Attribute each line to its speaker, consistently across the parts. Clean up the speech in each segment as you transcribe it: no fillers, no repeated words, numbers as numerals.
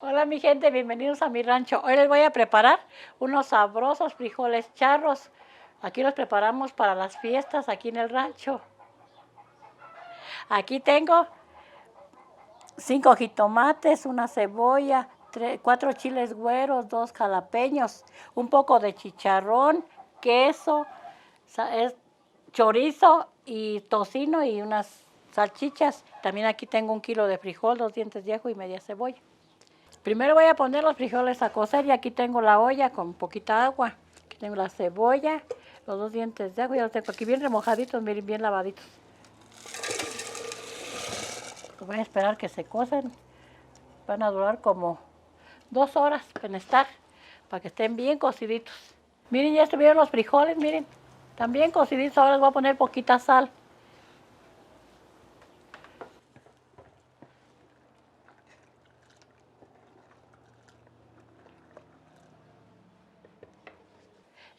Speaker 1: Hola mi gente, bienvenidos a mi rancho. Hoy les voy a preparar unos sabrosos frijoles charros. Aquí los preparamos para las fiestas aquí en el rancho. Aquí tengo 5 jitomates, una cebolla, 4 chiles güeros, 2 jalapeños, un poco de chicharrón, queso, chorizo y tocino y unas salchichas. También aquí tengo 1 kilo de frijol, 2 dientes de ajo y media cebolla. Primero voy a poner los frijoles a cocer y aquí tengo la olla con poquita agua. Aquí tengo la cebolla, los 2 dientes de ajo, ya los tengo aquí bien remojaditos, miren, bien lavaditos. Voy a esperar que se cocen. Van a durar como 2 horas en estar, para que estén bien cociditos. Miren, ya estuvieron los frijoles, miren, están bien cociditos. Ahora les voy a poner poquita sal.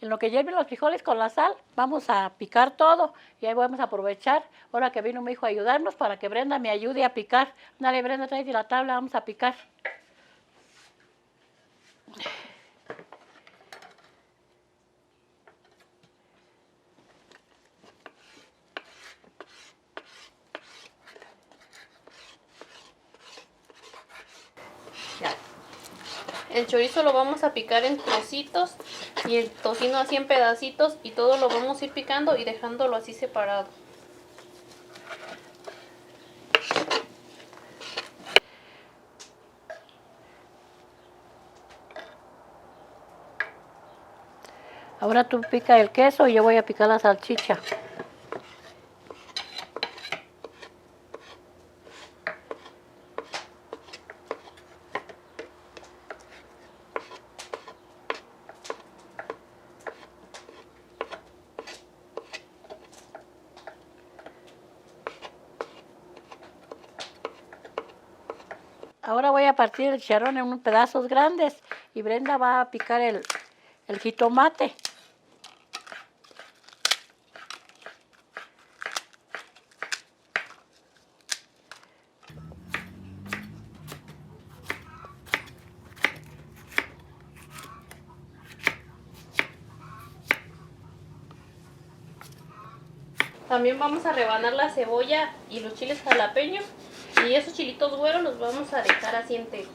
Speaker 1: En lo que hierven los frijoles con la sal, vamos a picar todo y ahí vamos a aprovechar. Ahora que vino mi hijo a ayudarnos para que Brenda me ayude a picar. Dale, Brenda, tráete la tabla, vamos a picar. Ya.
Speaker 2: El chorizo lo vamos a picar en trocitos y el tocino así en pedacitos y todo lo vamos a ir picando y dejándolo así separado.
Speaker 1: Ahora tú pica el queso y yo voy a picar la salchicha. Ahora voy a partir el chicharrón en unos pedazos grandes y Brenda va a picar el jitomate.
Speaker 2: También vamos a rebanar la cebolla y los chiles jalapeños y esos chilitos güeros los vamos a dejar así enteros.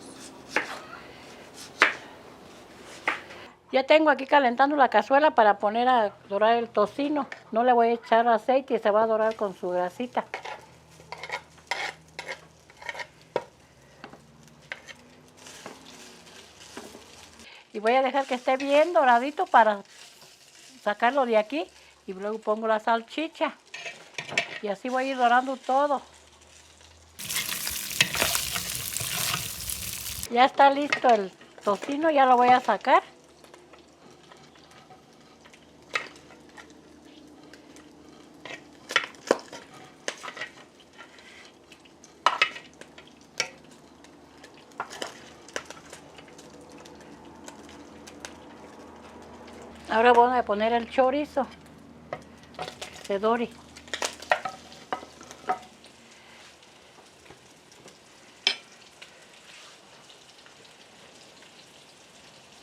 Speaker 1: Ya tengo aquí calentando la cazuela para poner a dorar el tocino. No le voy a echar aceite y se va a dorar con su grasita. Y voy a dejar que esté bien doradito para sacarlo de aquí y luego pongo la salchicha. Y así voy a ir dorando todo. Ya está listo el tocino, ya lo voy a sacar. Ahora voy a poner el chorizo, que se dore.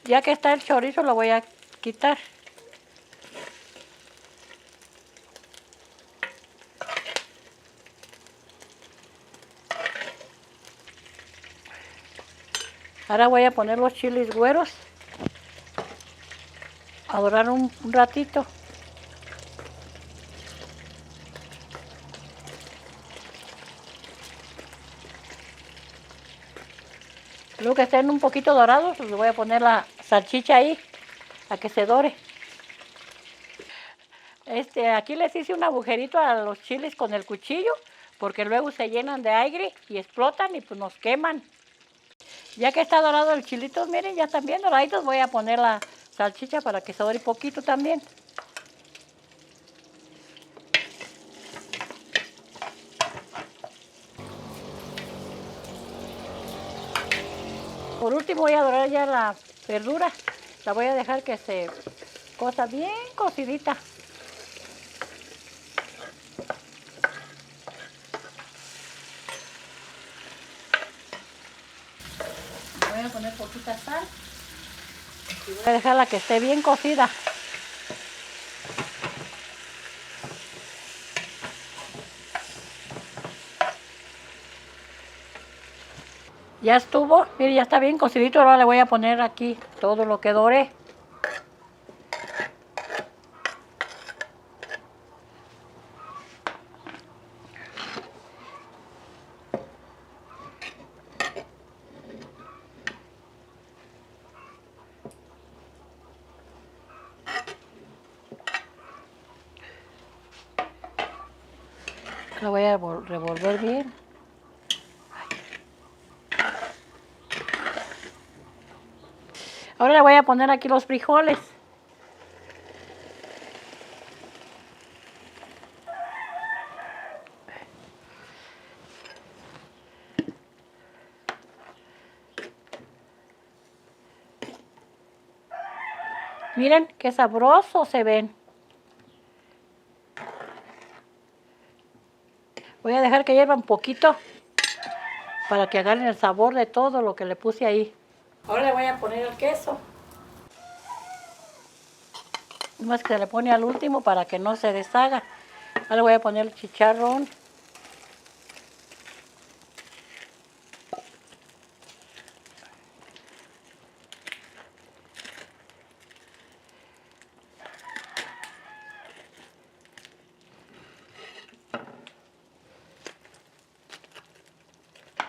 Speaker 1: Ya que está el chorizo lo voy a quitar. Ahora voy a poner los chiles güeros a dorar un ratito. Luego que estén un poquito dorados, les voy a poner la salchicha ahí, a que se dore. Aquí les hice un agujerito a los chiles con el cuchillo, porque luego se llenan de aire y explotan y pues nos queman. Ya que está dorado el chilito, miren, ya están bien doraditos, voy a poner la salchicha para que se dore poquito también. Por último voy a dorar ya la verdura, la voy a dejar que se cosa bien cocidita. Voy voy a poner poquita sal. Y voy a dejarla que esté bien cocida. Ya estuvo, mire, ya está bien cocidito. Ahora le voy a poner aquí todo lo que doré. Lo voy a revolver bien. Ahora le voy a poner aquí los frijoles. Miren qué sabrosos se ven. Voy a dejar que hierva un poquito para que agarren el sabor de todo lo que le puse ahí. Ahora le voy a poner el queso. Más que se le pone al último para que no se deshaga. Ahora le voy a poner el chicharrón.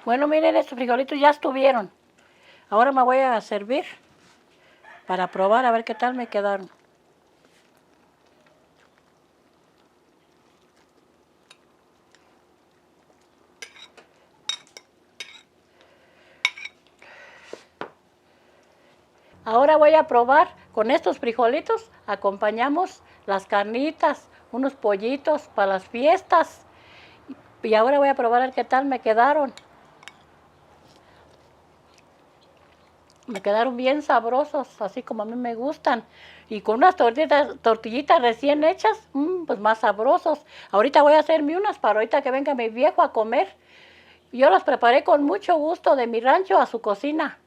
Speaker 1: Bueno, miren, estos frijolitos ya estuvieron. Ahora me voy a servir para probar a ver qué tal me quedaron. Ahora voy a probar con estos frijolitos. Acompañamos las carnitas, unos pollitos para las fiestas. Y ahora voy a probar a ver qué tal me quedaron. Me quedaron bien sabrosos, así como a mí me gustan. Y con unas tortillitas recién hechas, pues más sabrosos. Ahorita voy a hacerme unas para ahorita que venga mi viejo a comer. Yo las preparé con mucho gusto de mi rancho a su cocina.